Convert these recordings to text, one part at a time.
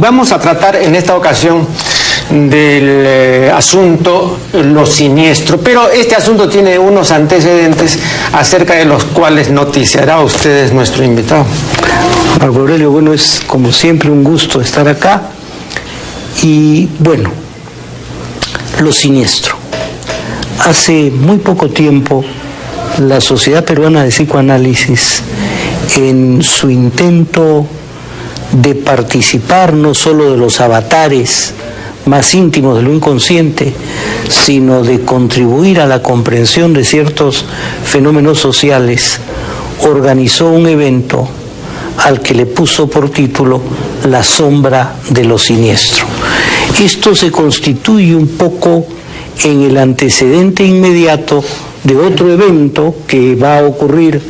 Vamos a tratar en esta ocasión del asunto Lo Siniestro, pero este asunto tiene unos antecedentes acerca de los cuales noticiará a ustedes nuestro invitado. Marco Aurelio, bueno, es como siempre un gusto estar acá. Y bueno, Lo Siniestro. Hace muy poco tiempo la Sociedad Peruana de Psicoanálisis, en su intento de participar no solo de los avatares más íntimos de lo inconsciente, sino de contribuir a la comprensión de ciertos fenómenos sociales, organizó un evento al que le puso por título La Sombra de lo Siniestro. Esto se constituye un poco en el antecedente inmediato de otro evento que va a ocurrir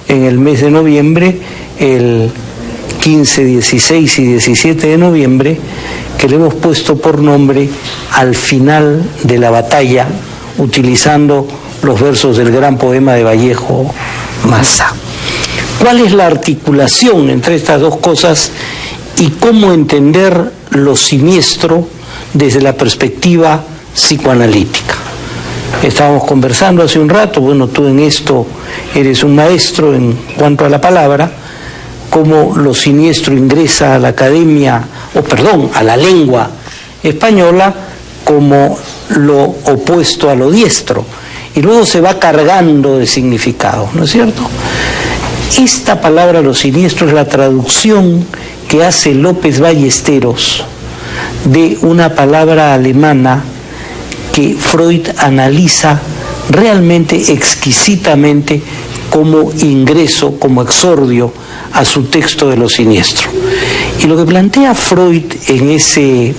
en el mes de noviembre, el 15, 16 y 17 de noviembre, que le hemos puesto por nombre Al final de la batalla, utilizando los versos del gran poema de Vallejo Massa. ¿Cuál es la articulación entre estas dos cosas y cómo entender lo siniestro desde la perspectiva psicoanalítica? Estábamos conversando hace un rato, bueno, tú en esto eres un maestro en cuanto a la palabra, cómo lo siniestro ingresa a la academia, a la lengua española como lo opuesto a lo diestro, y luego se va cargando de significado, ¿no es cierto? Esta palabra, lo siniestro, es la traducción que hace López Ballesteros de una palabra alemana que Freud analiza realmente exquisitamente como ingreso, como exordio a su texto de lo siniestro. Y lo que plantea Freud en ese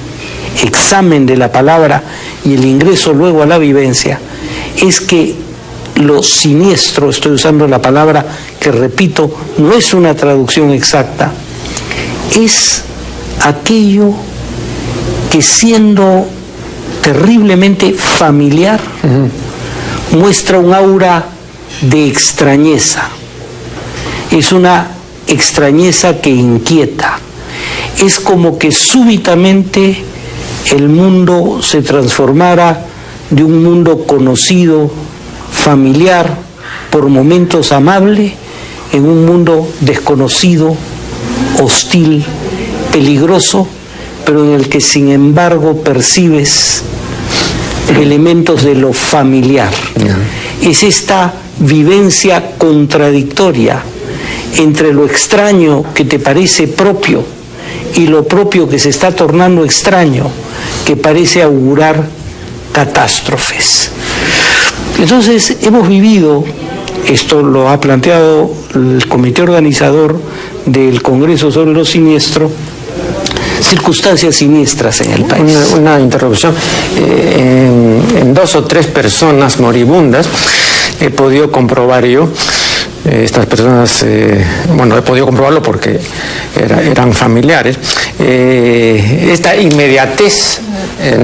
examen de la palabra y el ingreso luego a la vivencia es que lo siniestro, estoy usando la palabra que repito, no es una traducción exacta, es aquello que, siendo terriblemente familiar, muestra un aura de extrañeza. Es una extrañeza que inquieta. Es como que súbitamente el mundo se transformara de un mundo conocido, familiar, por momentos amable, en un mundo desconocido, hostil, peligroso, pero en el que sin embargo percibes elementos de lo familiar. Es esta vivencia contradictoria entre lo extraño que te parece propio y lo propio que se está tornando extraño, que parece augurar catástrofes. Entonces hemos vivido, esto lo ha planteado el comité organizador del Congreso sobre lo Siniestro, circunstancias siniestras en el país. Una interrupción. En 2 o 3 personas moribundas he podido comprobar yo, estas personas, he podido comprobarlo porque eran familiares, esta inmediatez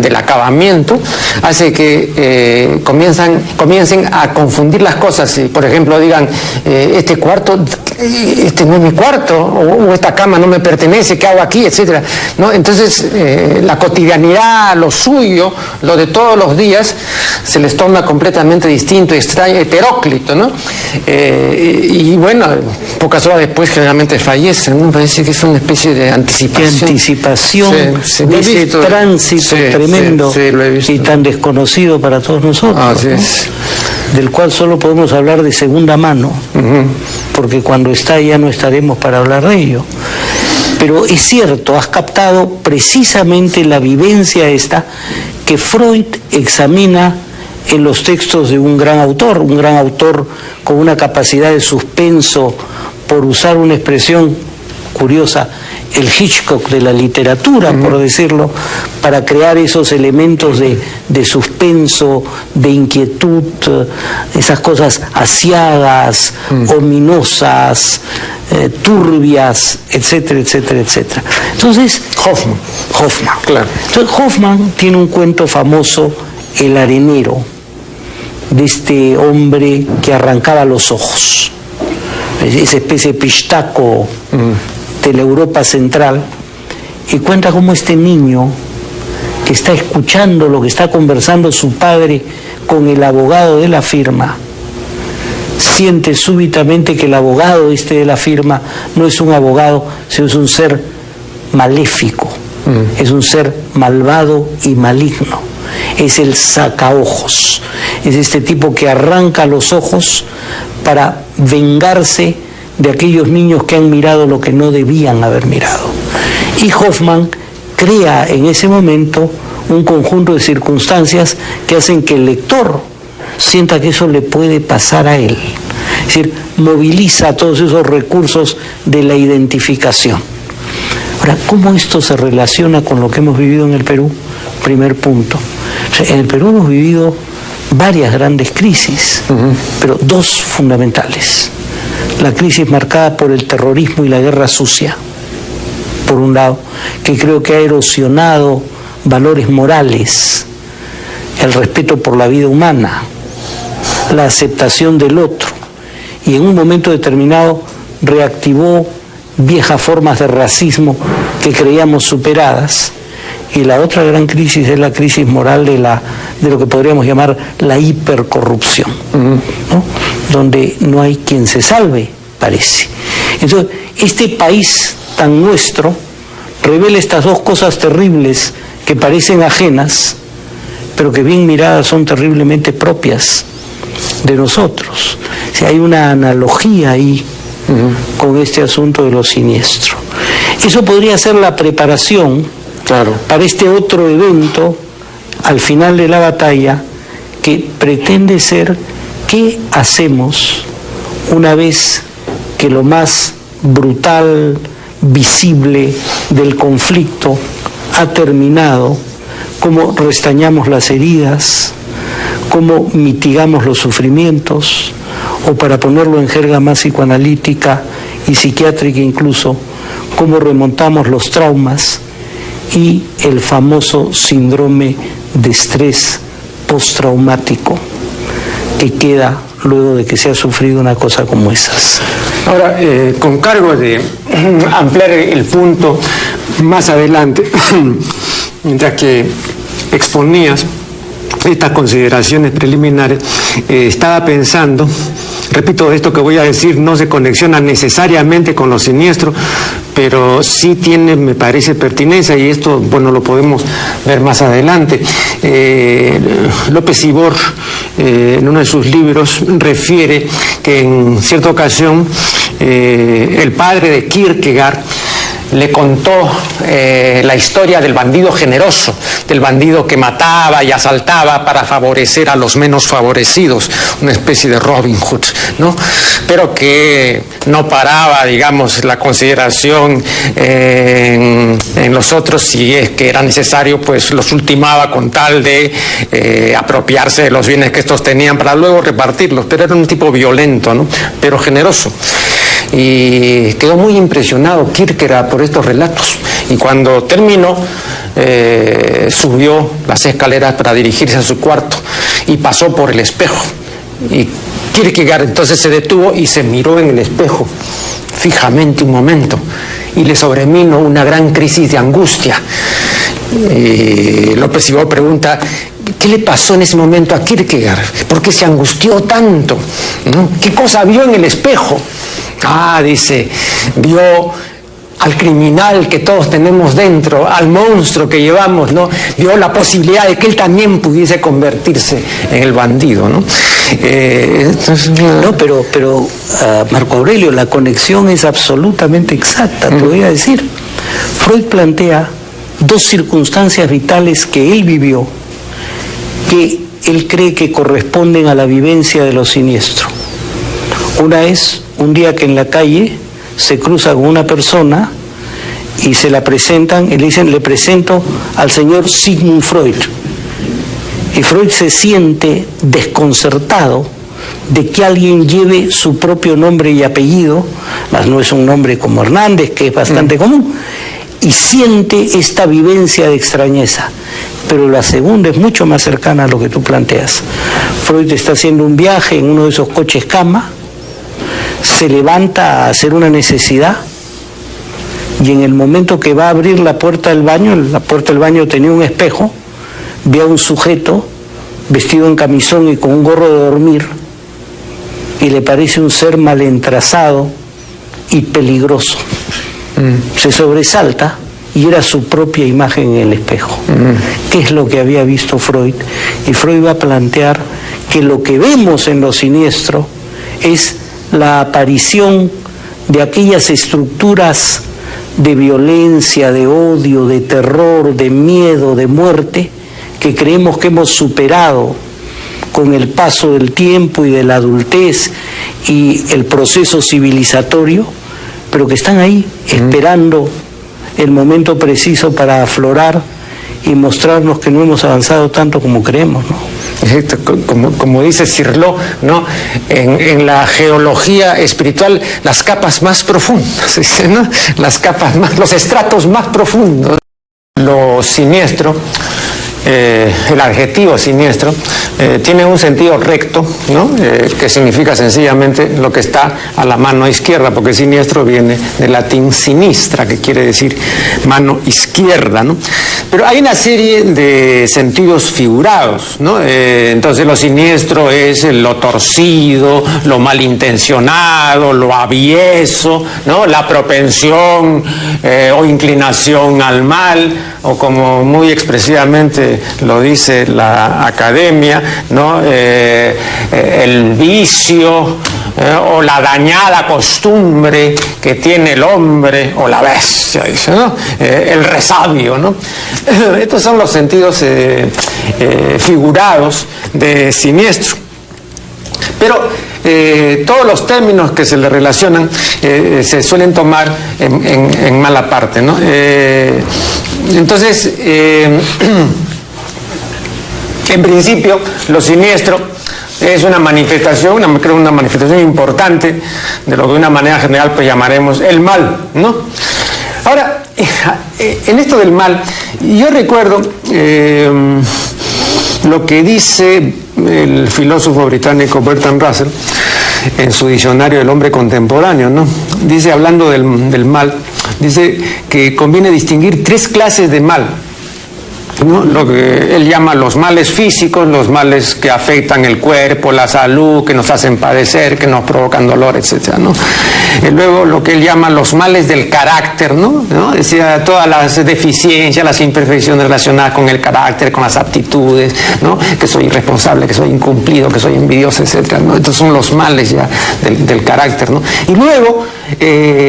del acabamiento hace que comiencen a confundir las cosas. Y, por ejemplo, digan, este cuarto, este no es mi cuarto, o esta cama no me pertenece, ¿qué hago aquí?, etcétera, ¿no? Entonces, la cotidianidad, lo suyo, lo de todos los días, se les torna completamente distinto, extraño, heteróclito, ¿no? Y bueno, pocas horas después generalmente fallecen, ¿no? Parece que es una especie de anticipación. De anticipación de ese tránsito tremendo y tan desconocido para todos nosotros, ¿no? Del cual solo podemos hablar de segunda mano, porque cuando está ya no estaremos para hablar de ello. Pero es cierto, has captado precisamente la vivencia esta que Freud examina en los textos de un gran autor con una capacidad de suspenso, por usar una expresión curiosa, el Hitchcock de la literatura, por decirlo, para crear esos elementos de suspenso, de inquietud, esas cosas asiagas, ominosas, turbias, etcétera, etcétera, etcétera. Entonces, Hoffmann. Claro. Entonces, Hoffmann tiene un cuento famoso, El arenero, de este hombre que arrancaba los ojos, esa especie de pistaco de la Europa central, y cuenta cómo este niño que está escuchando lo que está conversando su padre con el abogado de la firma, siente súbitamente que el abogado de la firma no es un abogado, sino es un ser maléfico, es un ser malvado y maligno, es el sacaojos, es este tipo que arranca los ojos para vengarse de aquellos niños que han mirado lo que no debían haber mirado. Y Hoffman crea en ese momento un conjunto de circunstancias que hacen que el lector sienta que eso le puede pasar a él. Es decir, moviliza todos esos recursos de la identificación. Ahora, ¿cómo esto se relaciona con lo que hemos vivido en el Perú? Primer punto. O sea, en el Perú hemos vivido varias grandes crisis, pero dos fundamentales. La crisis marcada por el terrorismo y la guerra sucia, por un lado, que creo que ha erosionado valores morales, el respeto por la vida humana, la aceptación del otro, y en un momento determinado reactivó viejas formas de racismo que creíamos superadas. Y la otra gran crisis es la crisis moral de lo que podríamos llamar la hipercorrupción, ¿no? Donde no hay quien se salve, parece. Entonces, este país tan nuestro revela estas dos cosas terribles que parecen ajenas, pero que bien miradas son terriblemente propias de nosotros. O sea, hay una analogía ahí con este asunto de lo siniestro. Eso podría ser la preparación, claro, para este otro evento al final de la batalla, que pretende ser qué hacemos una vez que lo más brutal, visible del conflicto ha terminado, cómo restañamos las heridas, cómo mitigamos los sufrimientos, o para ponerlo en jerga más psicoanalítica y psiquiátrica incluso, cómo remontamos los traumas y el famoso síndrome de estrés postraumático que queda luego de que se ha sufrido una cosa como esas. Ahora, con cargo de ampliar el punto más adelante, mientras que exponías estas consideraciones preliminares, estaba pensando, repito, esto que voy a decir no se conexiona necesariamente con lo siniestro, pero sí tiene, me parece, pertinencia, y esto, bueno, lo podemos ver más adelante. López Ibor, en uno de sus libros, refiere que en cierta ocasión el padre de Kierkegaard le contó la historia del bandido generoso, del bandido que mataba y asaltaba para favorecer a los menos favorecidos, una especie de Robin Hood, ¿no? Pero que no paraba, digamos, la consideración en los otros, si es que era necesario, pues los ultimaba con tal de apropiarse de los bienes que estos tenían para luego repartirlos, pero era un tipo violento, ¿no? Pero generoso. Y quedó muy impresionado Kierkegaard por estos relatos, y cuando terminó subió las escaleras para dirigirse a su cuarto y pasó por el espejo, y Kierkegaard entonces se detuvo y se miró en el espejo fijamente un momento y le sobrevino una gran crisis de angustia. López Ibor pregunta: ¿qué le pasó en ese momento a Kierkegaard? ¿Por qué se angustió tanto? ¿No? ¿Qué cosa vio en el espejo? Dice, vio al criminal que todos tenemos dentro, al monstruo que llevamos, ¿no? Vio la posibilidad de que él también pudiese convertirse en el bandido, ¿no? No, pero Marco Aurelio, la conexión es absolutamente exacta, te voy a decir. Freud plantea dos circunstancias vitales que él vivió, que él cree que corresponden a la vivencia de lo siniestro. Una es un día que en la calle se cruza con una persona y se la presentan y le dicen: le presento al señor Sigmund Freud. Y Freud se siente desconcertado de que alguien lleve su propio nombre y apellido, mas no es un nombre como Hernández, que es bastante común, y siente esta vivencia de extrañeza. Pero la segunda es mucho más cercana a lo que tú planteas. Freud está haciendo un viaje en uno de esos coches cama, se levanta a hacer una necesidad, y en el momento que va a abrir la puerta del baño tenía un espejo, ve a un sujeto vestido en camisón y con un gorro de dormir, y le parece un ser malentrazado y peligroso. Se sobresalta y era su propia imagen en el espejo. ¿Qué es lo que había visto Freud? Y Freud va a plantear que lo que vemos en lo siniestro es la aparición de aquellas estructuras de violencia, de odio, de terror, de miedo, de muerte, que creemos que hemos superado con el paso del tiempo y de la adultez y el proceso civilizatorio, pero que están ahí esperando el momento preciso para aflorar y mostrarnos que no hemos avanzado tanto como creemos, ¿no? Como dice Cirlot, ¿no? En la geología espiritual, las capas más profundas, ¿no? Los estratos más profundos. Lo siniestro, el adjetivo siniestro, tiene un sentido recto, ¿no? Que significa sencillamente lo que está a la mano izquierda, porque siniestro viene del latín sinistra, que quiere decir mano izquierda, ¿no? Pero hay una serie de sentidos figurados, ¿no? Entonces lo siniestro es lo torcido, lo malintencionado, lo avieso, ¿no? La propensión o inclinación al mal, o como muy expresivamente lo dice la academia, ¿no? El vicio o la dañada costumbre que tiene el hombre, o la bestia, dice, ¿no? El resabio, ¿no? Estos son los sentidos figurados de siniestro. Pero todos los términos que se le relacionan se suelen tomar en mala parte, ¿no? Entonces, en principio, lo siniestro es una manifestación, creo una manifestación importante de lo que de una manera general pues llamaremos el mal, ¿no? Ahora, en esto del mal, yo recuerdo lo que dice el filósofo británico Bertrand Russell en su diccionario del hombre contemporáneo, ¿no? Dice, hablando del mal, dice que conviene distinguir 3 clases de mal, ¿no? Lo que él llama los males físicos, los males que afectan el cuerpo, la salud, que nos hacen padecer, que nos provocan dolor, etcétera, ¿no? Y luego lo que él llama los males del carácter, ¿no? Decía, todas las deficiencias, las imperfecciones relacionadas con el carácter, con las aptitudes, ¿no? Que soy irresponsable, que soy incumplido, que soy envidioso, etcétera, ¿no? Estos son los males ya del carácter, ¿no? Y luego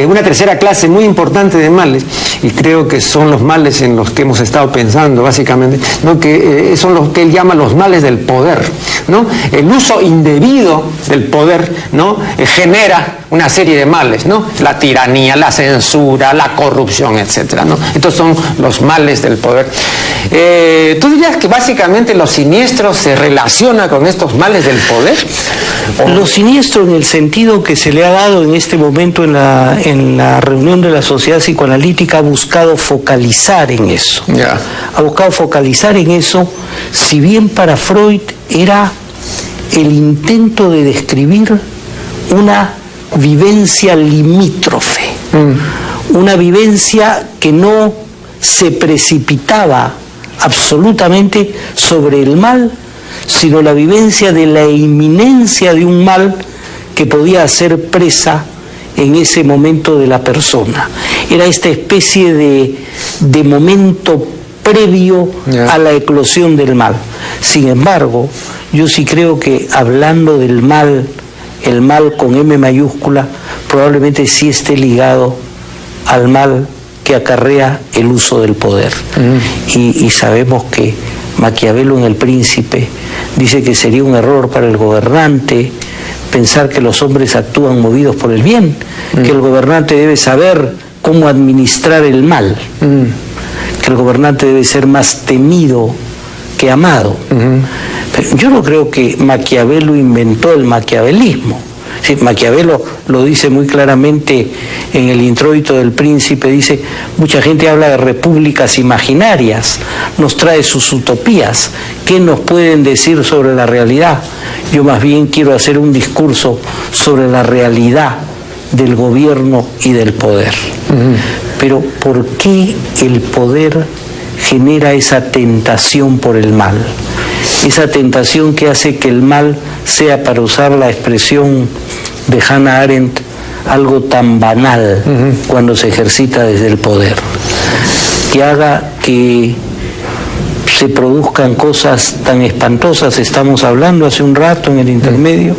una tercera clase muy importante de males, y creo que son los males en los que hemos estado pensando básicamente, ¿no? Que son los que él llama los males del poder, ¿no? El uso indebido del poder, ¿no? Genera una serie de males, ¿no? La tiranía, la censura, la corrupción, etcétera, ¿no? Estos son los males del poder. ¿Tú dirías que básicamente lo siniestro se relaciona con estos males del poder? Lo siniestro en el sentido que se le ha dado en este momento en la reunión de la Sociedad Psicoanalítica ha buscado focalizar en eso. Yeah. Ha buscado focalizar en eso, si bien para Freud era el intento de describir una vivencia limítrofe, una vivencia que no se precipitaba absolutamente sobre el mal, sino la vivencia de la inminencia de un mal que podía hacer presa en ese momento de la persona. Era esta especie de momento previo a la eclosión del mal. Sin embargo, yo sí creo que hablando del mal, el mal con M mayúscula, probablemente sí esté ligado al mal que acarrea el uso del poder. Y sabemos que Maquiavelo en El Príncipe dice que sería un error para el gobernante pensar que los hombres actúan movidos por el bien, que el gobernante debe saber cómo administrar el mal, que el gobernante debe ser más temido que amado. Pero yo no creo que Maquiavelo inventó el maquiavelismo. Sí, Maquiavelo lo dice muy claramente en el introito del Príncipe, dice, mucha gente habla de repúblicas imaginarias, nos trae sus utopías, ¿qué nos pueden decir sobre la realidad? Yo más bien quiero hacer un discurso sobre la realidad del gobierno y del poder. Pero ¿por qué el poder genera esa tentación por el mal? Esa tentación que hace que el mal sea, para usar la expresión de Hannah Arendt, algo tan banal cuando se ejercita desde el poder, que haga que se produzcan cosas tan espantosas. Estamos hablando hace un rato en el intermedio,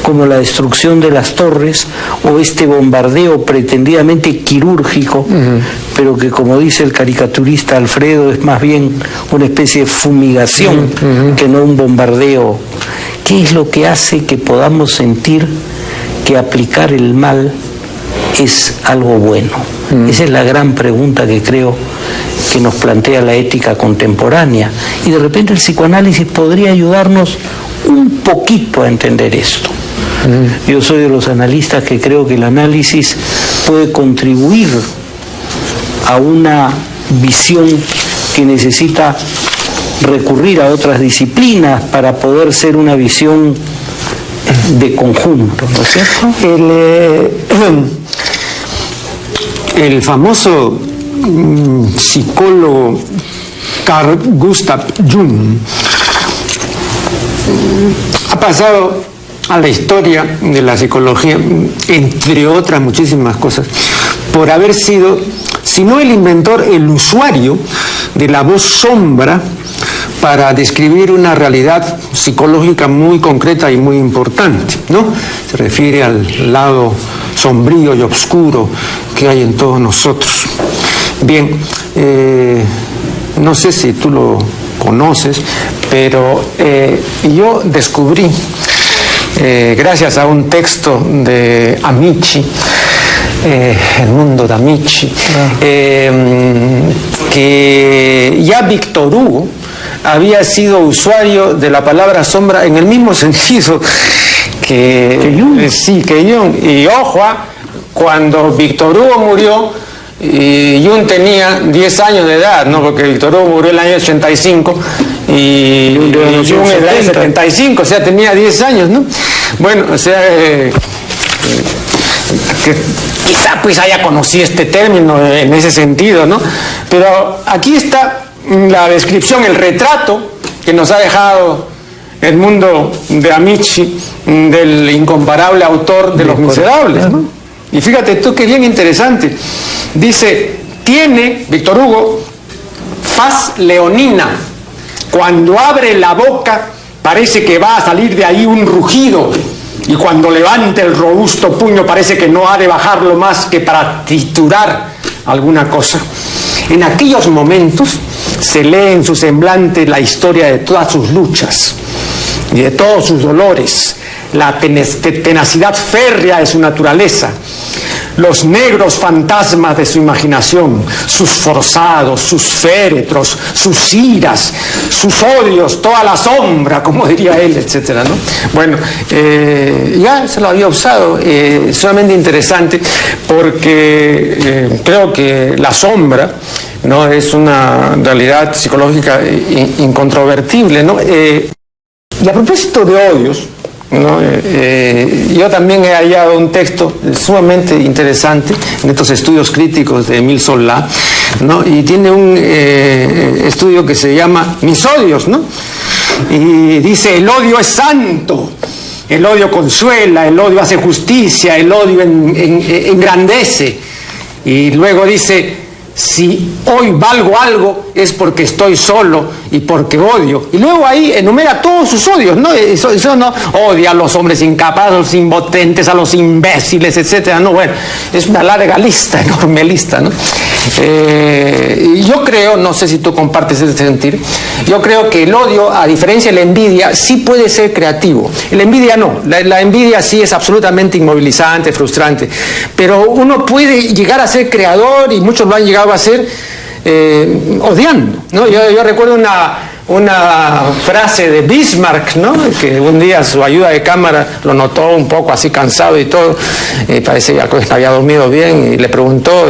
como la destrucción de las torres o este bombardeo pretendidamente quirúrgico, pero que, como dice el caricaturista Alfredo, es más bien una especie de fumigación que no un bombardeo. ¿Qué es lo que hace que podamos sentir que aplicar el mal es algo bueno? Esa es la gran pregunta que creo que nos plantea la ética contemporánea, y de repente el psicoanálisis podría ayudarnos un poquito a entender esto. Yo soy de los analistas que creo que el análisis puede contribuir a una visión que necesita recurrir a otras disciplinas para poder ser una visión de conjunto, ¿no es cierto? El famoso psicólogo Carl Gustav Jung ha pasado a la historia de la psicología, entre otras muchísimas cosas, por haber sido, si no el inventor, el usuario de la voz sombra para describir una realidad psicológica muy concreta y muy importante, ¿no? Se refiere al lado sombrío y oscuro que hay en todos nosotros. Bien, no sé si tú lo conoces, pero yo descubrí, gracias a un texto de Amici, El mundo de Amici, que ya Víctor Hugo había sido usuario de la palabra sombra en el mismo sentido que Jung. Sí, que Jung. Y ojo, cuando Víctor Hugo murió, Jung tenía 10 años de edad, ¿no? Porque Víctor Hugo murió en el año 85 y Jung en el año 75, o sea, tenía 10 años, ¿no? Bueno, o sea, que quizá pues haya conocido este término en ese sentido, ¿no? Pero aquí está la descripción, el retrato que nos ha dejado el mundo de Amici del incomparable autor de Los Miserables, ¿no? Y fíjate tú que bien interesante. Dice, tiene, Víctor Hugo, faz leonina. Cuando abre la boca parece que va a salir de ahí un rugido, y cuando levanta el robusto puño parece que no ha de bajarlo más que para triturar alguna cosa. En aquellos momentos se lee en su semblante la historia de todas sus luchas y de todos sus dolores, la tenacidad férrea de su naturaleza, los negros fantasmas de su imaginación, sus forzados, sus féretros, sus iras, sus odios, toda la sombra, como diría él, etcétera, ¿no? Bueno, ya se lo había usado, sumamente interesante, porque creo que la sombra, ¿no?, es una realidad psicológica incontrovertible, ¿no? Y a propósito de odios, ¿no? Yo también he hallado un texto sumamente interesante en estos estudios críticos de Émile Zola, ¿no? Y tiene un estudio que se llama Mis odios, ¿no? Y dice, el odio es santo, el odio consuela, el odio hace justicia, el odio engrandece. Y luego dice, si hoy valgo algo es porque estoy solo y porque odio. Y luego ahí enumera todos sus odios, ¿no? Eso no odia a los hombres incapaces, a los impotentes, a los imbéciles, etcétera. No, bueno, es una larga lista, enorme lista, ¿no? Y yo creo, no sé si tú compartes ese sentir, yo creo que el odio, a diferencia de la envidia, sí puede ser creativo. La envidia no, la envidia sí es absolutamente inmovilizante, frustrante, pero uno puede llegar a ser creador, y muchos lo han llegado a ser odiando, ¿no? Yo recuerdo una frase de Bismarck, ¿no? Que un día su ayuda de cámara lo notó un poco así cansado y todo, y parecía que había dormido bien, y le preguntó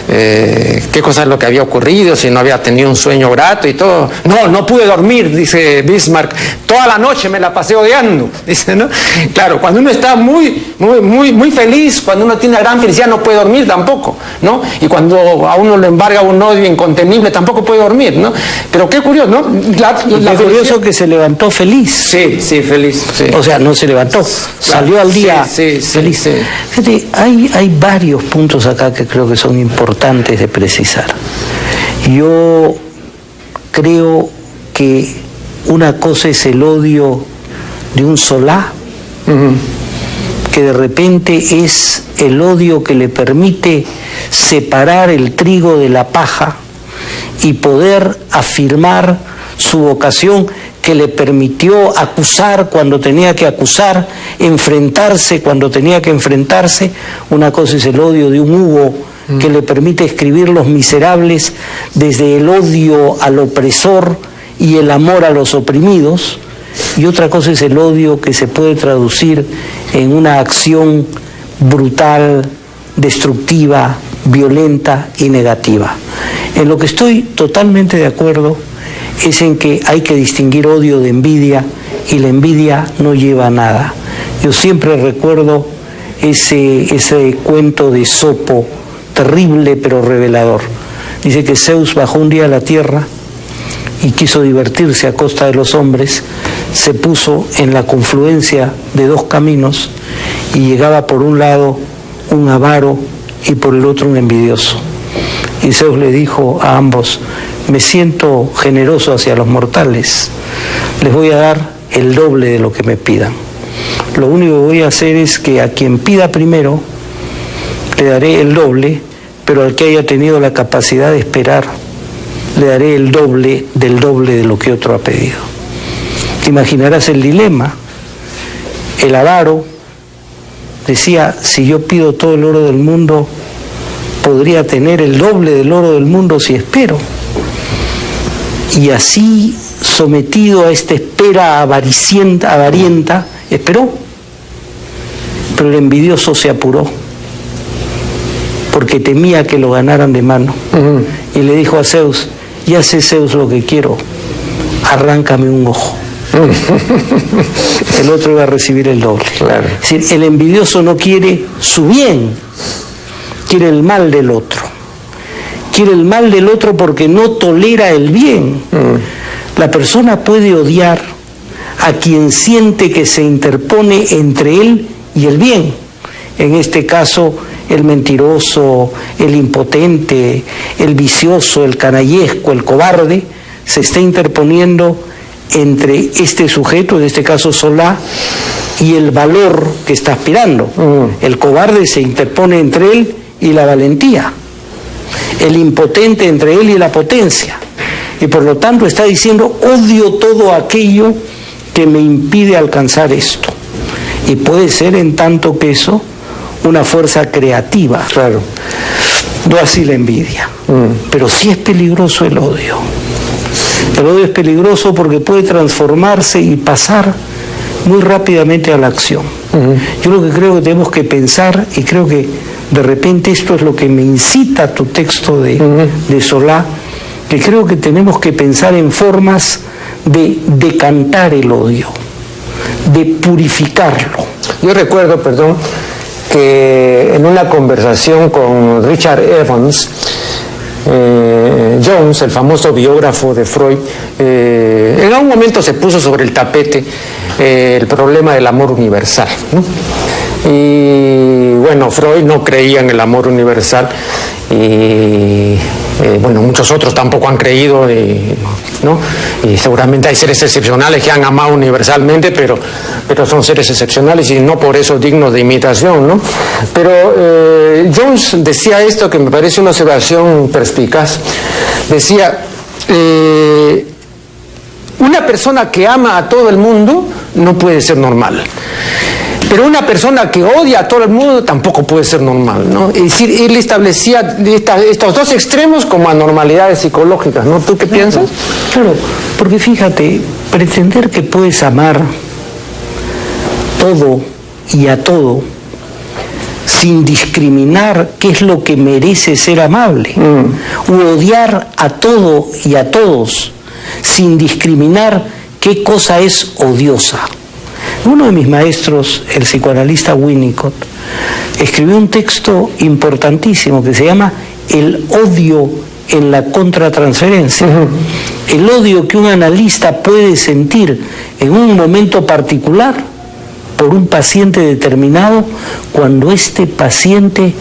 qué cosa es lo que había ocurrido, si no había tenido un sueño grato y todo. No pude dormir, dice Bismarck, toda la noche me la pasé odiando, dice, ¿no? Claro, cuando uno está muy feliz, cuando uno tiene una gran felicidad, no puede dormir tampoco, ¿no? Y cuando a uno le embarga un odio incontenible, tampoco puede dormir, ¿no? Pero qué curioso, ¿no? Qué curioso que se levantó feliz. Sí, feliz. Sí. O sea, no se levantó, salió al día feliz. Sí. Fíjate, hay varios puntos acá que creo que son importantes de precisar. Yo creo que una cosa es el odio de un Solá, que de repente es el odio que le permite separar el trigo de la paja y poder afirmar su vocación, que le permitió acusar cuando tenía que acusar, enfrentarse cuando tenía que enfrentarse. Una cosa es el odio de un Hugo, que le permite escribir Los Miserables desde el odio al opresor y el amor a los oprimidos, y otra cosa es el odio que se puede traducir en una acción brutal, destructiva, violenta y negativa. En lo que estoy totalmente de acuerdo es en que hay que distinguir odio de envidia, y la envidia no lleva a nada. Yo siempre recuerdo ese cuento de Esopo, terrible pero revelador. Dice que Zeus bajó un día a la tierra y quiso divertirse a costa de los hombres, se puso en la confluencia de dos caminos y llegaba por un lado un avaro y por el otro un envidioso. Y Zeus le dijo a ambos: me siento generoso hacia los mortales, les voy a dar el doble de lo que me pidan. Lo único que voy a hacer es que a quien pida primero le daré el doble, pero al que haya tenido la capacidad de esperar le daré el doble de lo que otro ha pedido. Te imaginarás el dilema. El avaro decía: si yo pido todo el oro del mundo, podría tener el doble del oro del mundo si espero. Y así, sometido a esta espera avarienta, esperó. Pero el envidioso se apuró, porque temía que lo ganaran de mano. Y le dijo a Zeus: ya sé, Zeus, lo que quiero, arráncame un ojo. El otro iba a recibir el doble. Claro. Es decir, el envidioso no quiere su bien, quiere el mal del otro. Quiere el mal del otro porque no tolera el bien. La persona puede odiar a quien siente que se interpone entre él y el bien. En este caso, el mentiroso, el impotente, el vicioso, el canallesco, el cobarde, se está interponiendo entre este sujeto, en este caso Solá, y el valor que está aspirando. El cobarde se interpone entre él y la valentía, el impotente entre él y la potencia, y por lo tanto está diciendo: odio todo aquello que me impide alcanzar esto. Y puede ser, en tanto que eso, una fuerza creativa. Claro. No así la envidia. Pero sí es peligroso el odio. El odio es peligroso porque puede transformarse y pasar muy rápidamente a la acción. Yo lo que creo que tenemos que pensar, y creo que de repente esto es lo que me incita a tu texto de Solá, que creo que tenemos que pensar en formas de decantar el odio, de purificarlo. Yo recuerdo, que en una conversación con Richard Evans, Jones, el famoso biógrafo de Freud, en algún momento se puso sobre el tapete el problema del amor universal, ¿no? Y bueno, Freud no creía en el amor universal, y bueno, muchos otros tampoco han creído, ¿no? Y seguramente hay seres excepcionales que han amado universalmente, pero son seres excepcionales y no por eso dignos de imitación, ¿no? Pero Jones decía esto que me parece una observación perspicaz. Decía: una persona que ama a todo el mundo no puede ser normal. Pero una persona que odia a todo el mundo tampoco puede ser normal, ¿no? Es decir, él establecía estos dos extremos como anormalidades psicológicas, ¿no? ¿Tú qué piensas? Claro, porque fíjate, pretender que puedes amar todo y a todo sin discriminar qué es lo que merece ser amable, o odiar a todo y a todos sin discriminar qué cosa es odiosa. Uno de mis maestros, el psicoanalista Winnicott, escribió un texto importantísimo que se llama El odio en la contratransferencia. El odio que un analista puede sentir en un momento particular por un paciente determinado cuando este paciente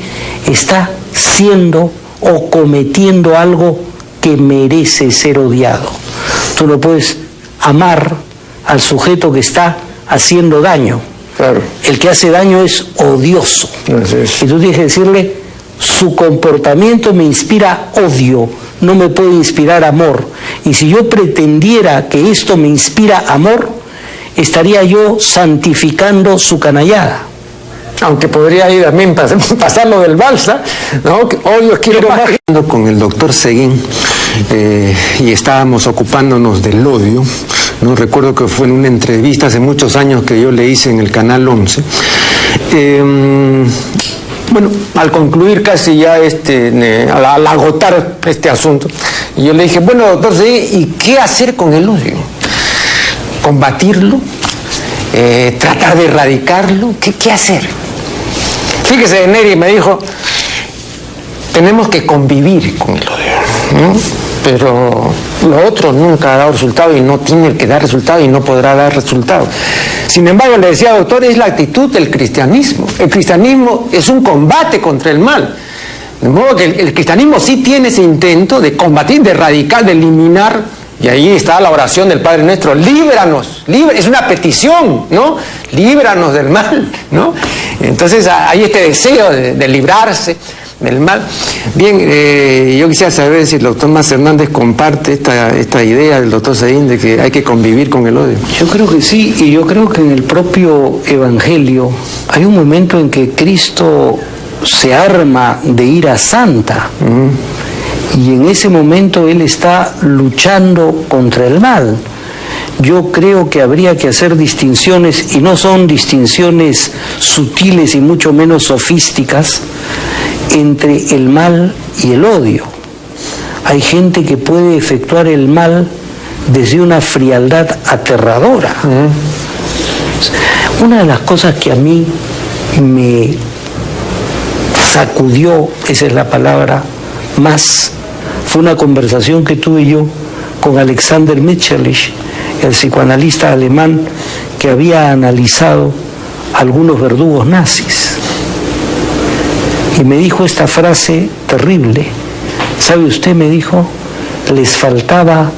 está siendo o cometiendo algo que merece ser odiado. Tú no puedes amar al sujeto que está haciendo daño. Claro. El que hace daño es odioso. Y tú tienes que decirle, su comportamiento me inspira odio, no me puede inspirar amor. Y si yo pretendiera que esto me inspira amor, estaría yo santificando su canallada. Aunque podría ir también pasar lo del Balsa, ¿no? Odio, quiero más. Con el doctor Seguín y estábamos ocupándonos del odio, ¿no? Recuerdo que fue en una entrevista hace muchos años que yo le hice en el Canal 11. Bueno, al concluir casi ya al agotar este asunto, yo le dije, bueno, doctor Seguín, ¿y qué hacer con el odio? ¿Combatirlo? ¿Tratar de erradicarlo? ¿Qué hacer? Fíjese, Neri me dijo, tenemos que convivir con el odio, ¿no? Pero lo otro nunca ha dado resultado y no tiene que dar resultado y no podrá dar resultado. Sin embargo, le decía, doctor, es la actitud del cristianismo. El cristianismo es un combate contra el mal. De modo que el cristianismo sí tiene ese intento de combatir, de erradicar, de eliminar. Y ahí está la oración del Padre Nuestro, líbranos, es una petición, ¿no? Líbranos del mal, ¿no? Entonces hay este deseo de librarse del mal. Bien, yo quisiera saber si el doctor Mas Hernández comparte esta idea del doctor Seguín de que hay que convivir con el odio. Yo creo que sí, y yo creo que en el propio Evangelio hay un momento en que Cristo se arma de ira santa. Y en ese momento Él está luchando contra el mal. Yo creo que habría que hacer distinciones, y no son distinciones sutiles y mucho menos sofísticas, entre el mal y el odio. Hay gente que puede efectuar el mal desde una frialdad aterradora. Una de las cosas que a mí me sacudió, esa es la palabra, más, fue una conversación que tuve yo con Alexander Mitscherlich, el psicoanalista alemán que había analizado algunos verdugos nazis. Y me dijo esta frase terrible. ¿Sabe usted? Me dijo, les faltaba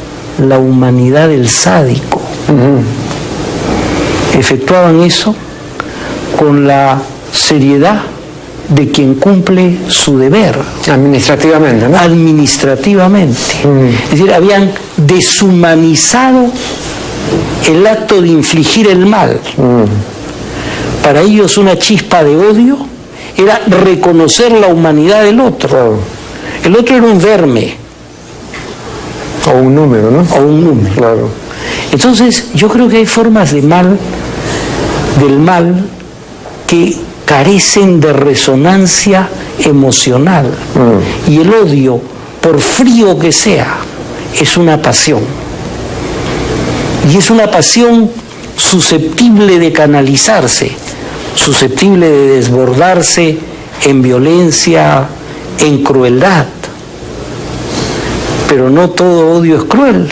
la humanidad del sádico. Efectuaban eso con la seriedad de quien cumple su deber. Administrativamente, ¿no? Administrativamente. Es decir, habían deshumanizado el acto de infligir el mal. Para ellos una chispa de odio era reconocer la humanidad del otro. El otro era un verme. O un número, ¿no? O un número. Claro. Entonces, yo creo que hay formas de mal, del mal, que carecen de resonancia emocional. Y el odio, por frío que sea, es una pasión. Y es una pasión susceptible de canalizarse, susceptible de desbordarse en violencia, en crueldad. Pero no todo odio es cruel.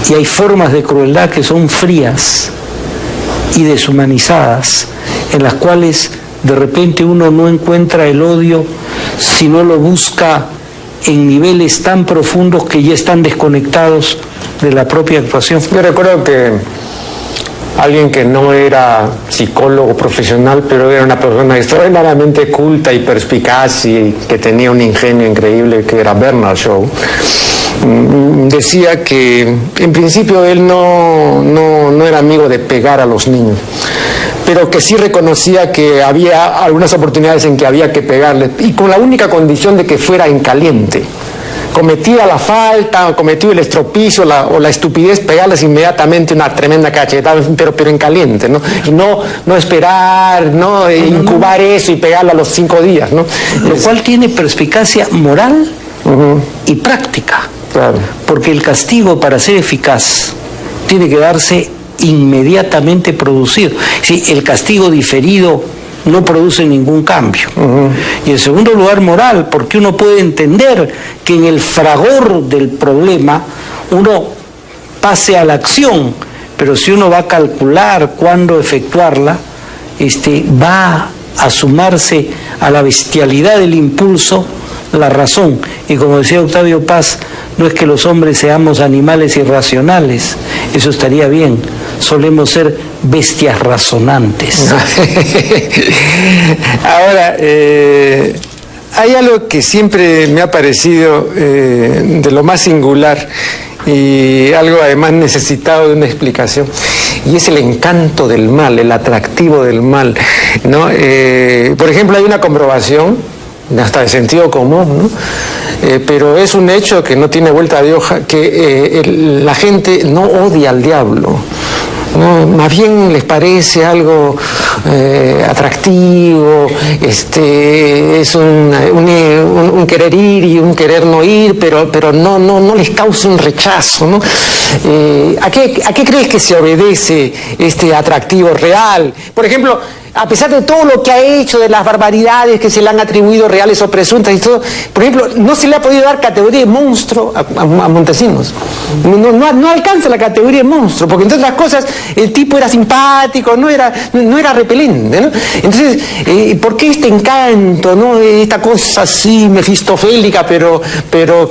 Y hay formas de crueldad que son frías y deshumanizadas, en las cuales de repente uno no encuentra el odio, sino lo busca en niveles tan profundos que ya están desconectados de la propia actuación. Yo recuerdo que alguien que no era psicólogo profesional, pero era una persona extraordinariamente culta y perspicaz y que tenía un ingenio increíble, que era Bernard Shaw, decía que en principio él no era amigo de pegar a los niños, pero que sí reconocía que había algunas oportunidades en que había que pegarle, y con la única condición de que fuera en caliente. Cometía la falta, cometió el estropicio o la estupidez, pegarles inmediatamente una tremenda cachetada, pero en caliente, ¿no? Y no esperar, ¿no? Incubar eso y pegarlo a los 5 días, ¿no? Lo cual tiene perspicacia moral y práctica. Claro. Porque el castigo, para ser eficaz, tiene que darse inmediatamente producido. Sí, el castigo diferido no produce ningún cambio. Y en segundo lugar, moral, porque uno puede entender que en el fragor del problema uno pase a la acción, pero si uno va a calcular cuándo efectuarla, va a sumarse a la bestialidad del impulso la razón. Y como decía Octavio Paz, no es que los hombres seamos animales irracionales, eso estaría bien, solemos ser bestias razonantes. Ahora, hay algo que siempre me ha parecido de lo más singular y algo además necesitado de una explicación, y es el encanto del mal, el atractivo del mal, ¿no? Por ejemplo, hay una comprobación, hasta de sentido común, ¿no? Pero es un hecho que no tiene vuelta de hoja, que la gente no odia al diablo, ¿no? Más bien les parece algo atractivo, es un querer ir y un querer no ir, pero no les causa un rechazo, ¿no? ¿A qué crees que se obedece este atractivo real? Por ejemplo, a pesar de todo lo que ha hecho, de las barbaridades que se le han atribuido, reales o presuntas y todo, por ejemplo, no se le ha podido dar categoría de monstruo a Montesinos. No alcanza la categoría de monstruo, porque entre otras cosas el tipo era simpático, no era repelente, ¿no? Entonces, ¿por qué este encanto, no? Esta cosa así mefistofélica, pero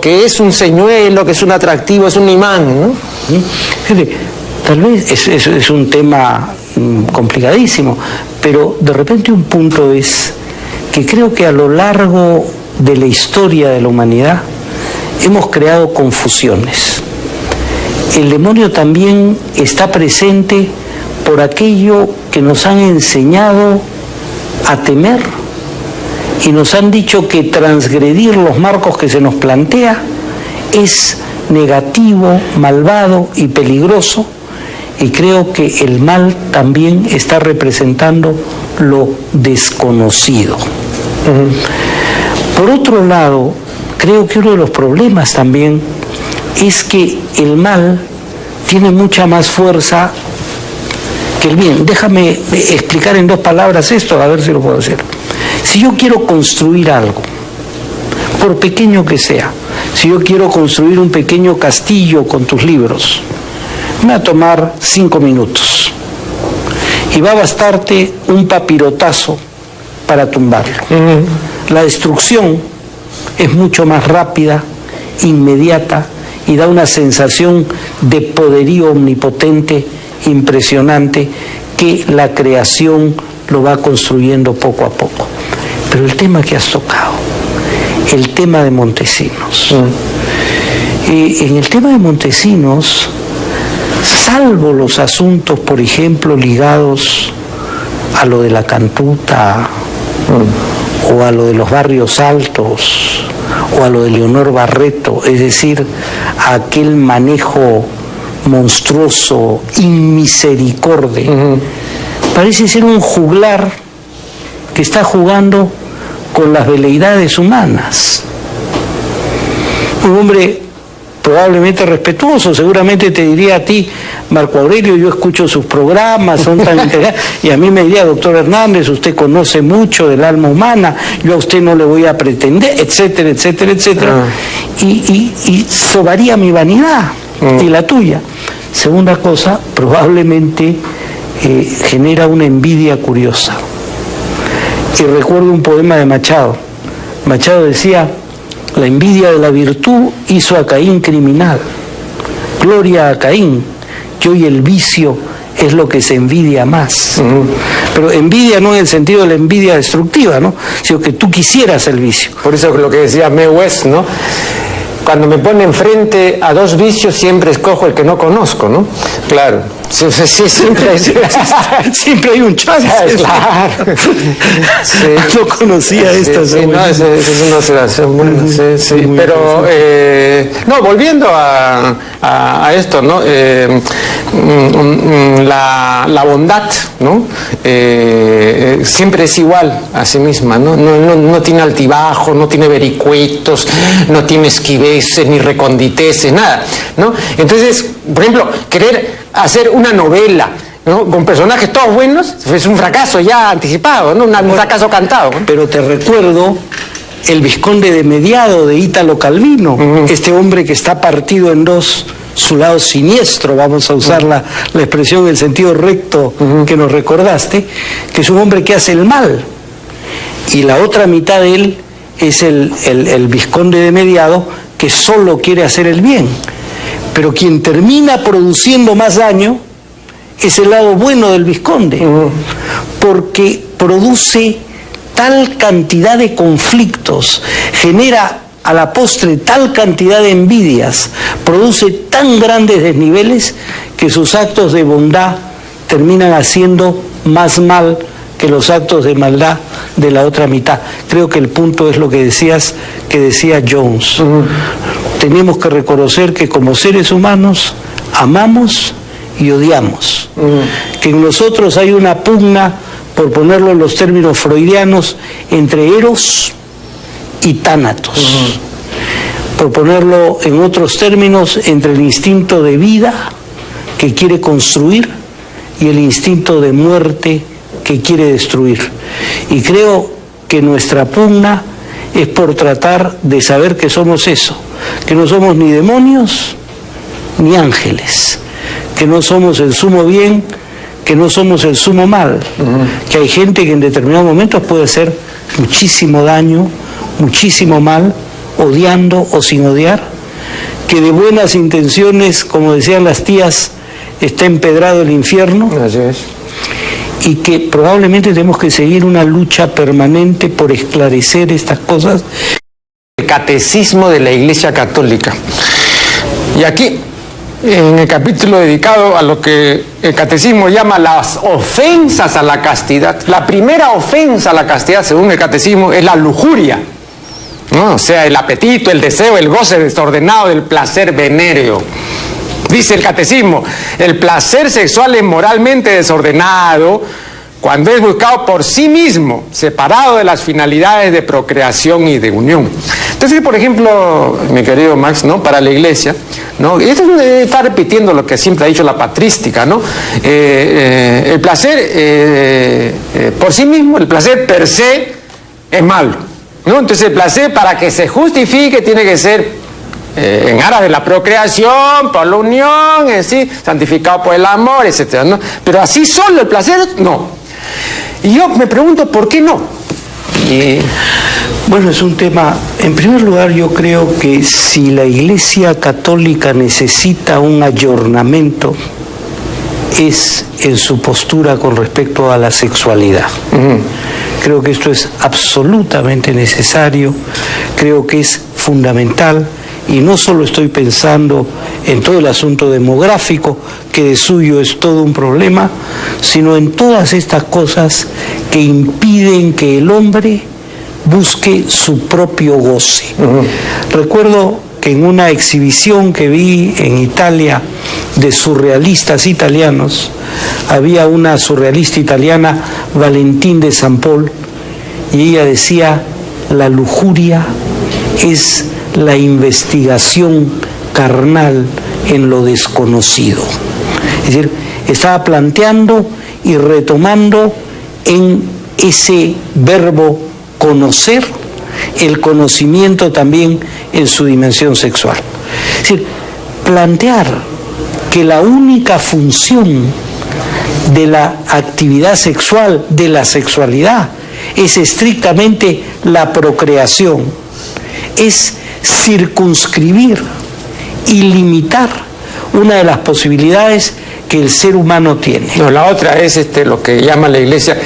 que es un señuelo, que es un atractivo, es un imán, ¿no? Tal vez es un tema complicadísimo, pero de repente un punto es que creo que a lo largo de la historia de la humanidad hemos creado confusiones. El demonio también está presente por aquello que nos han enseñado a temer y nos han dicho que transgredir los marcos que se nos plantea es negativo, malvado y peligroso. Y creo que el mal también está representando lo desconocido. Por otro lado, creo que uno de los problemas también es que el mal tiene mucha más fuerza que el bien. Déjame explicar en 2 palabras esto, a ver si lo puedo hacer. Si yo quiero construir algo, por pequeño que sea, si yo quiero construir un pequeño castillo con tus libros, me va a tomar 5 minutos y va a bastarte un papirotazo para tumbarlo. La destrucción es mucho más rápida, inmediata y da una sensación de poderío omnipotente, impresionante, que la creación lo va construyendo poco a poco. Pero el tema que has tocado, el tema de Montesinos. En el tema de Montesinos, salvo los asuntos, por ejemplo, ligados a lo de la cantuta, o a lo de los barrios altos, o a lo de Leonor Barreto, es decir, a aquel manejo monstruoso, inmisericorde, parece ser un juglar que está jugando con las veleidades humanas. Un hombre probablemente respetuoso, seguramente te diría a ti, Marco Aurelio, yo escucho sus programas, son tan interesantes, y a mí me diría, doctor Hernández, usted conoce mucho del alma humana, yo a usted no le voy a pretender, etcétera, etcétera, etcétera, y sobaría mi vanidad y la tuya. Segunda cosa, probablemente genera una envidia curiosa. Y recuerdo un poema de Machado. Machado decía: la envidia de la virtud hizo a Caín criminal. Gloria a Caín, que hoy el vicio es lo que se envidia más. Pero envidia no en el sentido de la envidia destructiva, ¿no? Sino que tú quisieras el vicio. Por eso lo que decía Mae West, ¿no? cuando me ponen frente a dos vicios siempre escojo el que no conozco, ¿no? Claro. Sí, siempre hay un chance. Claro. Sí. No conocía esta. Sí, no, es una observación buena. Sí. Pero, no, volviendo a esto, ¿no? La bondad, ¿no? Siempre es igual a sí misma, ¿no? No tiene altibajo, no tiene vericuetos, no tiene esquiveces, ni reconditeces, nada, ¿no? Entonces, por ejemplo, querer hacer una novela, ¿no? Con personajes todos buenos es un fracaso ya anticipado, ¿no? Un fracaso cantado, ¿no? Pero te recuerdo El Vizconde de Mediado de Ítalo Calvino, este hombre que está partido en dos, su lado siniestro, vamos a usar la expresión en el sentido recto que nos recordaste, que es un hombre que hace el mal, y la otra mitad de él es el Vizconde de Mediado, que solo quiere hacer el bien. Pero quien termina produciendo más daño es el lado bueno del Vizconde, porque produce tal cantidad de conflictos, genera a la postre tal cantidad de envidias, produce tan grandes desniveles que sus actos de bondad terminan haciendo más mal que los actos de maldad de la otra mitad. Creo que el punto es lo que decías, que decía Jones. Tenemos que reconocer que como seres humanos amamos y odiamos, que en nosotros hay una pugna, por ponerlo en los términos freudianos, entre eros y tánatos, por ponerlo en otros términos, entre el instinto de vida que quiere construir y el instinto de muerte que quiere destruir. Y creo que nuestra pugna es por tratar de saber que somos eso, que no somos ni demonios ni ángeles, que no somos el sumo bien, que no somos el sumo mal, que hay gente que en determinados momentos puede hacer muchísimo daño, muchísimo mal, odiando o sin odiar, que de buenas intenciones, como decían las tías, está empedrado el infierno. Así es. Y que probablemente tenemos que seguir una lucha permanente por esclarecer estas cosas. El catecismo de la Iglesia Católica. Y aquí, en el capítulo dedicado a lo que el catecismo llama las ofensas a la castidad, la primera ofensa a la castidad, según el catecismo, es la lujuria, ¿no? O sea, el apetito, el deseo, el goce desordenado del placer venéreo. Dice el catecismo, el placer sexual es moralmente desordenado cuando es buscado por sí mismo, separado de las finalidades de procreación y de unión. Entonces, por ejemplo, mi querido Max, ¿no? Para la Iglesia, ¿no? Esto está repitiendo lo que siempre ha dicho la patrística, ¿no? El placer por sí mismo, el placer per se es malo, ¿no? Entonces el placer, para que se justifique, tiene que ser en aras de la procreación, por la unión, ¿sí? Santificado por el amor, etcétera, ¿no? Pero así solo el placer, no. Y yo me pregunto, ¿por qué no? Bueno, es un tema, en primer lugar, yo creo que si la Iglesia Católica necesita un ayornamiento, es en su postura con respecto a la sexualidad. Creo que esto es absolutamente necesario, creo que es fundamental. Y no solo estoy pensando en todo el asunto demográfico, que de suyo es todo un problema, sino en todas estas cosas que impiden que el hombre busque su propio goce. Recuerdo que en una exhibición que vi en Italia de surrealistas italianos, había una surrealista italiana, Valentín de San Paul, y ella decía, la lujuria es la investigación carnal en lo desconocido. Es decir, estaba planteando y retomando en ese verbo conocer, el conocimiento también en su dimensión sexual. Es decir, plantear que la única función de la actividad sexual, de la sexualidad, es estrictamente la procreación, es circunscribir y limitar una de las posibilidades que el ser humano tiene. No, la otra es lo que llama la Iglesia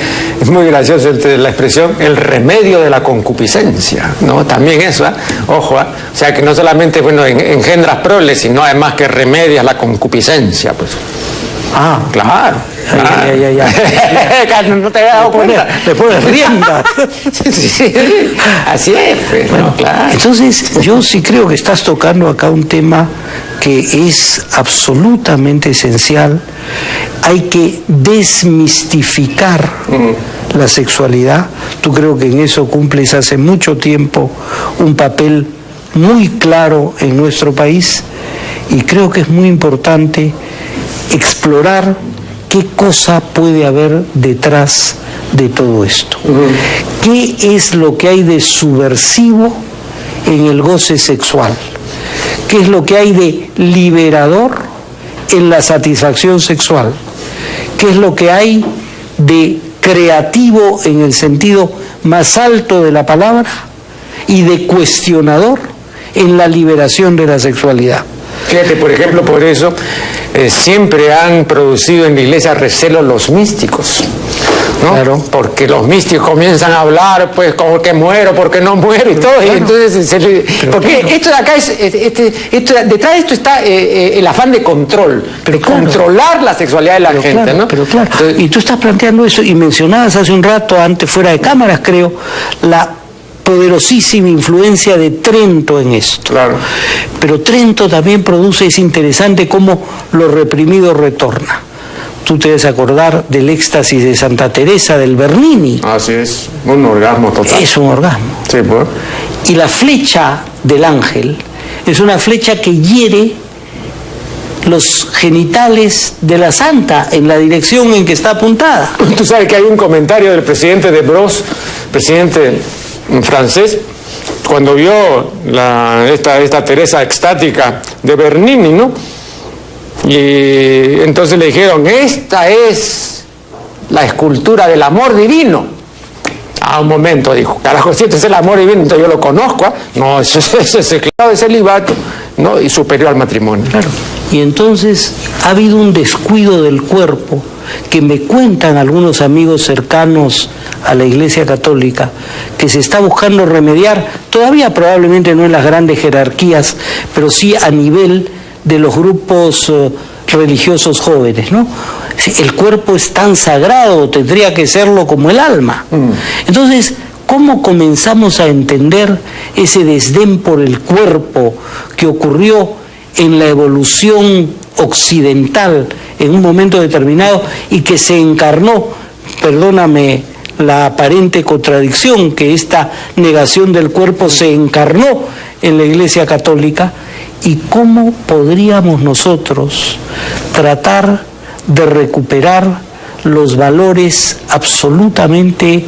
Es muy gracioso la expresión, el remedio de la concupiscencia, ¿no? También eso, ojo, o sea que no solamente, bueno, engendras proles, sino además que remedias la concupiscencia, pues. Ah, claro. Ya. No te había dado cuenta. Le pones rienda. Sí, así es, pues, bueno, no, claro. Entonces, yo sí creo que estás tocando acá un tema que es absolutamente esencial. Hay que desmistificar la sexualidad. Tú creo que en eso cumples hace mucho tiempo un papel muy claro en nuestro país, y creo que es muy importante explorar qué cosa puede haber detrás de todo esto. ¿Qué es lo que hay de subversivo en el goce sexual? ¿Qué es lo que hay de liberador en la satisfacción sexual? ¿Qué es lo que hay de creativo en el sentido más alto de la palabra y de cuestionador en la liberación de la sexualidad? Fíjate, por ejemplo, por eso siempre han producido en la iglesia recelo los místicos, ¿no? Claro. Porque los místicos comienzan a hablar, pues, como que muero, porque no muero y todo, claro. Y entonces porque claro. Esto de acá detrás de esto está el afán de control, de claro. Controlar la sexualidad de la gente, claro, ¿no? Pero claro, entonces, y tú estás planteando eso, y mencionabas hace un rato, antes fuera de cámaras, creo, la poderosísima influencia de Trento en esto. Claro. Pero Trento también produce, es interesante cómo lo reprimido retorna. Tú te debes acordar del éxtasis de Santa Teresa del Bernini. Así es, un orgasmo total. Es un orgasmo. Sí, pues. Y la flecha del ángel es una flecha que hiere los genitales de la santa en la dirección en que está apuntada. Tú sabes que hay un comentario del presidente de Bros, presidente francés, cuando vio esta Teresa extática de Bernini, ¿no? Y entonces le dijeron, esta es la escultura del amor divino. Un momento, dijo, carajo, si este es el amor divino, entonces yo lo conozco, ¿eh? No, eso es el claro de celibato, ¿no? Y superior al matrimonio. Claro. Y entonces ha habido un descuido del cuerpo que me cuentan algunos amigos cercanos a la Iglesia Católica, que se está buscando remediar, todavía probablemente no en las grandes jerarquías, pero sí a nivel de los grupos religiosos jóvenes, ¿no? El cuerpo es tan sagrado, tendría que serlo como el alma. Entonces, ¿cómo comenzamos a entender ese desdén por el cuerpo que ocurrió en la evolución occidental en un momento determinado y que se encarnó, perdóname la aparente contradicción, que esta negación del cuerpo se encarnó en la Iglesia Católica? ¿Y cómo podríamos nosotros tratar de recuperar los valores absolutamente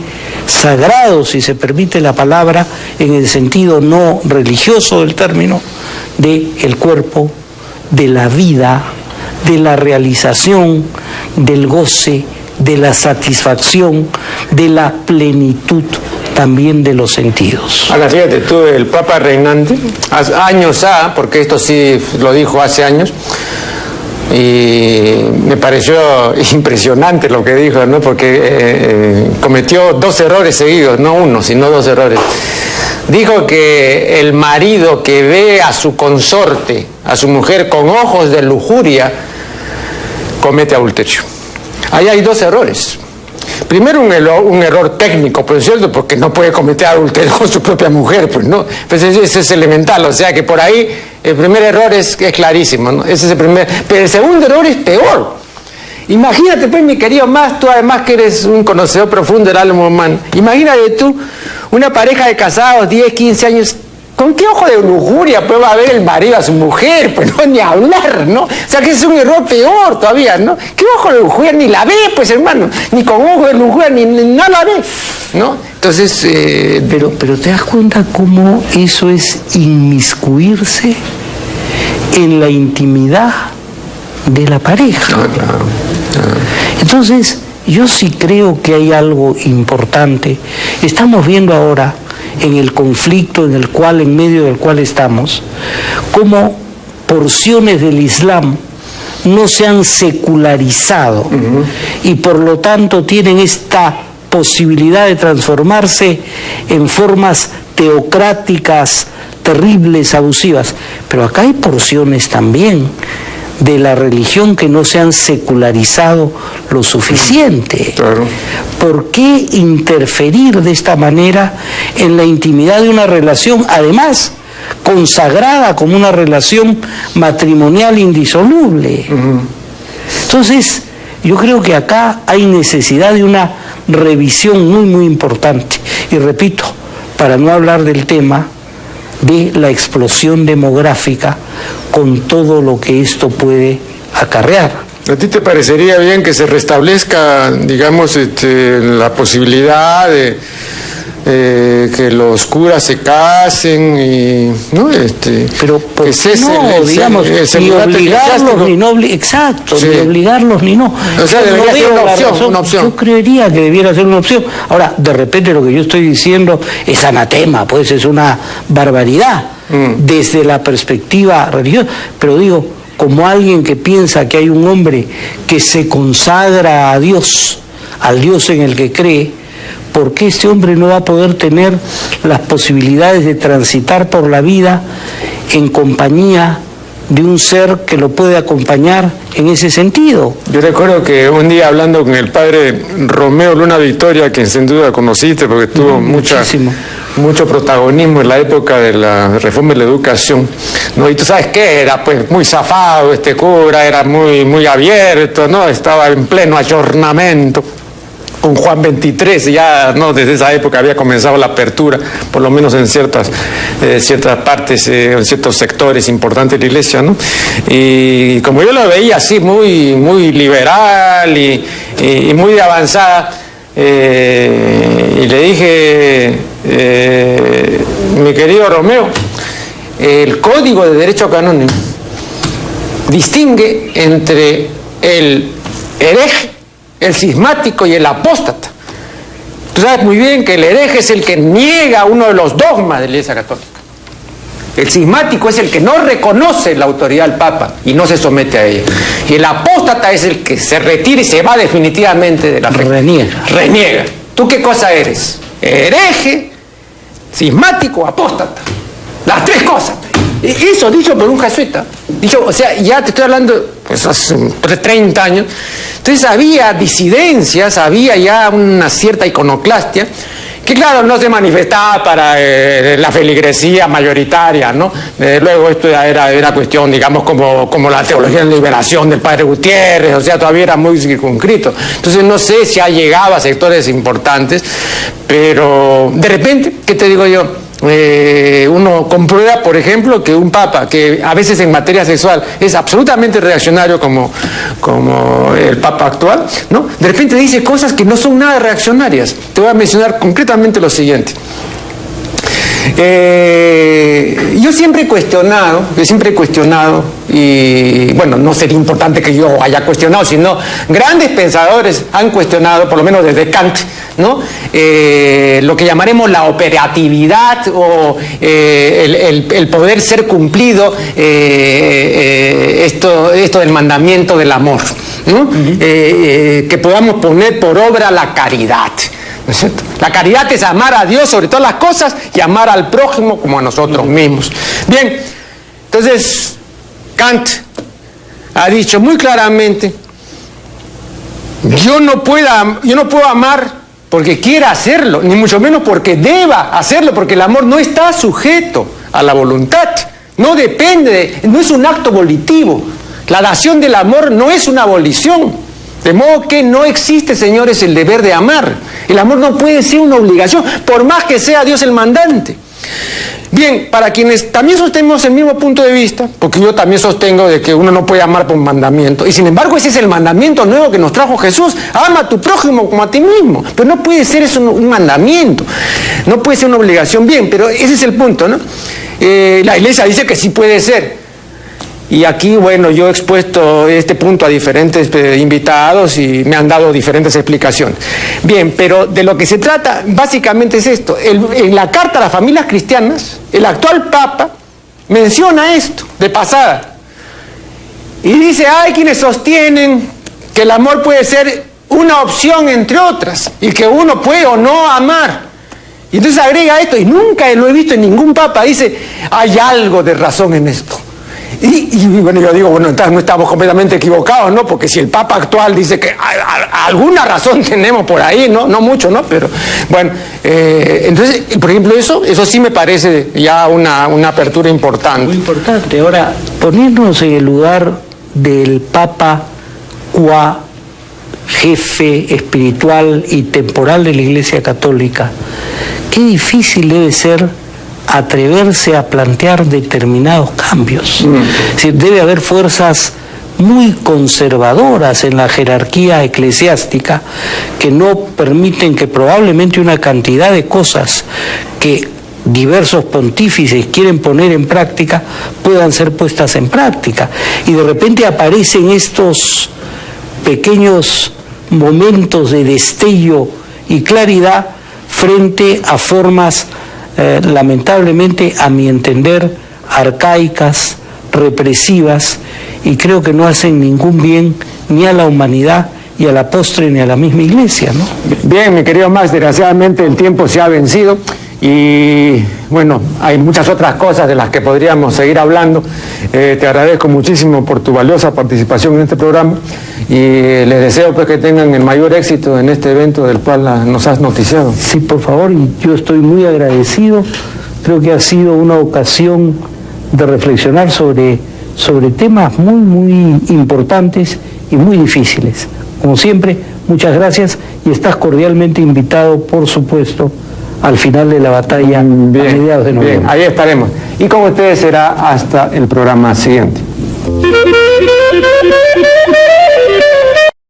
sagrados, si se permite la palabra, en el sentido no religioso del término, del cuerpo, de la vida, de la realización, del goce, de la satisfacción, de la plenitud también de los sentidos? Ahora fíjate tú, el Papa reinante, hace años porque esto sí lo dijo hace años, y me pareció impresionante lo que dijo, ¿no? Porque cometió 2 errores seguidos, no uno, sino 2 errores. Dijo que el marido que ve a su consorte, a su mujer con ojos de lujuria, comete adulterio. Ahí hay 2 errores. Primero un error técnico, por cierto, porque no puede cometer adulterio con su propia mujer, pues no, pues eso es elemental, o sea que por ahí el primer error es clarísimo, ¿no? Ese es el primer, pero el segundo error es peor. Imagínate, pues, mi querido Mas, tú además que eres un conocedor profundo del alma humana, imagínate tú una pareja de casados, 10, 15 años, ¿con qué ojo de lujuria puede ver el marido a su mujer? Pues no, ni hablar, ¿no? O sea que es un error peor todavía, ¿no? ¿Qué ojo de lujuria? Ni la ve, pues, hermano, ni con ojo de lujuria, ni no la ve, ¿no? Entonces, pero ¿te das cuenta cómo eso es inmiscuirse en la intimidad de la pareja? Entonces, yo sí creo que hay algo importante. Estamos viendo ahora, en el conflicto en medio del cual estamos, cómo porciones del Islam no se han secularizado y por lo tanto tienen esta posibilidad de transformarse en formas teocráticas, terribles, abusivas. Pero acá hay porciones también de la religión que no se han secularizado lo suficiente. Claro. ¿Por qué interferir de esta manera en la intimidad de una relación, además consagrada como una relación matrimonial indisoluble? Entonces, yo creo que acá hay necesidad de una revisión muy, muy importante. Y repito, para no hablar del tema de la explosión demográfica con todo lo que esto puede acarrear. ¿A ti te parecería bien que se restablezca, digamos, la posibilidad de que los curas se casen y no pero ¿por que qué no, digamos, ni obligarlos ni no exacto, sí, ni obligarlos ni no? O sea, debería ser una opción. Yo creería que debiera ser una opción. Ahora, de repente lo que yo estoy diciendo es anatema, pues es una barbaridad desde la perspectiva religiosa, pero digo, como alguien que piensa que hay un hombre que se consagra a Dios, al Dios en el que cree, ¿por qué este hombre no va a poder tener las posibilidades de transitar por la vida en compañía de un ser que lo puede acompañar en ese sentido? Yo recuerdo que un día hablando con el padre Romeo Luna Victoria, quien sin duda conociste porque tuvo mucho protagonismo en la época de la reforma de la educación, ¿no? Y tú sabes qué era, pues muy zafado este cura, era muy abierto, ¿no? Estaba en pleno ayornamiento con Juan 23, ya no desde esa época había comenzado la apertura, por lo menos en ciertas partes, en ciertos sectores importantes de la iglesia, ¿no? Y como yo lo veía así, muy liberal y muy de avanzada, y le dije, mi querido Romeo, el Código de Derecho Canónico distingue entre el hereje, el cismático y el apóstata. Tú sabes muy bien que el hereje es el que niega uno de los dogmas de la Iglesia Católica. El cismático es el que no reconoce la autoridad del Papa y no se somete a ella. Y el apóstata es el que se retira y se va definitivamente de la fe. Reniega. ¿Tú qué cosa eres? Hereje, cismático, apóstata. Las tres cosas. Eso dicho por un jesuita. Dicho, o sea, ya te estoy hablando, pues hace 30 años. Entonces había disidencias, había ya una cierta iconoclastia, que claro, no se manifestaba para la feligresía mayoritaria, ¿no? Luego esto ya era cuestión, digamos, como la teología de liberación del padre Gutiérrez, o sea, todavía era muy circunscrito. Entonces no sé si ha llegado a sectores importantes, pero de repente, ¿qué te digo yo? Uno comprueba, por ejemplo, que un papa que a veces en materia sexual es absolutamente reaccionario como el papa actual, ¿no? De repente dice cosas que no son nada reaccionarias. Te voy a mencionar concretamente lo siguiente. Yo siempre he cuestionado, y bueno, no sería importante que yo haya cuestionado, sino grandes pensadores han cuestionado, por lo menos desde Kant, ¿no? Lo que llamaremos la operatividad o el poder ser cumplido, esto del mandamiento del amor, ¿no? Que podamos poner por obra la caridad. ¿No es cierto? La caridad es amar a Dios sobre todas las cosas y amar al prójimo como a nosotros mismos. Bien, entonces Kant ha dicho muy claramente: yo no puedo amar porque quiera hacerlo, ni mucho menos porque deba hacerlo, porque el amor no está sujeto a la voluntad, no depende, no es un acto volitivo. La dación del amor no es una volición. De modo que no existe, señores, el deber de amar. El amor no puede ser una obligación, por más que sea Dios el mandante. Bien, para quienes también sostenemos el mismo punto de vista, porque yo también sostengo de que uno no puede amar por mandamiento, y sin embargo ese es el mandamiento nuevo que nos trajo Jesús: ama a tu prójimo como a ti mismo. Pero no puede ser eso un mandamiento, no puede ser una obligación. Bien, pero ese es el punto, ¿no? La Iglesia dice que sí puede ser. Y aquí, bueno, yo he expuesto este punto a diferentes invitados y me han dado diferentes explicaciones. Bien, pero de lo que se trata básicamente es esto. En la Carta a las Familias Cristianas, el actual Papa menciona esto de pasada. Y dice: hay quienes sostienen que el amor puede ser una opción entre otras, y que uno puede o no amar. Y entonces agrega esto, y nunca lo he visto en ningún papa, dice, hay algo de razón en esto. Y bueno, yo digo, bueno, entonces no estamos completamente equivocados, ¿no? Porque si el Papa actual dice que alguna razón tenemos por ahí, ¿no? No mucho, ¿no? Pero, bueno, entonces, por ejemplo, eso sí me parece ya una apertura importante. Muy importante. Ahora, ponernos en el lugar del Papa qua jefe espiritual y temporal de la Iglesia Católica, qué difícil debe ser atreverse a plantear determinados cambios. Es decir, debe haber fuerzas muy conservadoras en la jerarquía eclesiástica que no permiten que probablemente una cantidad de cosas que diversos pontífices quieren poner en práctica puedan ser puestas en práctica. Y de repente aparecen estos pequeños momentos de destello y claridad frente a formas lamentablemente, a mi entender, arcaicas, represivas, y creo que no hacen ningún bien ni a la humanidad y a la postre ni a la misma Iglesia, ¿no? Bien, mi querido Max, desgraciadamente el tiempo se ha vencido y bueno, hay muchas otras cosas de las que podríamos seguir hablando. Te agradezco muchísimo por tu valiosa participación en este programa y les deseo pues que tengan el mayor éxito en este evento del cual nos has noticiado. Sí, por favor, y yo estoy muy agradecido. Creo que ha sido una ocasión de reflexionar sobre temas muy, muy importantes y muy difíciles. Como siempre, muchas gracias y estás cordialmente invitado, por supuesto, al final de la batalla a mediados de noviembre. Bien, ahí estaremos. Y con ustedes será hasta el programa siguiente.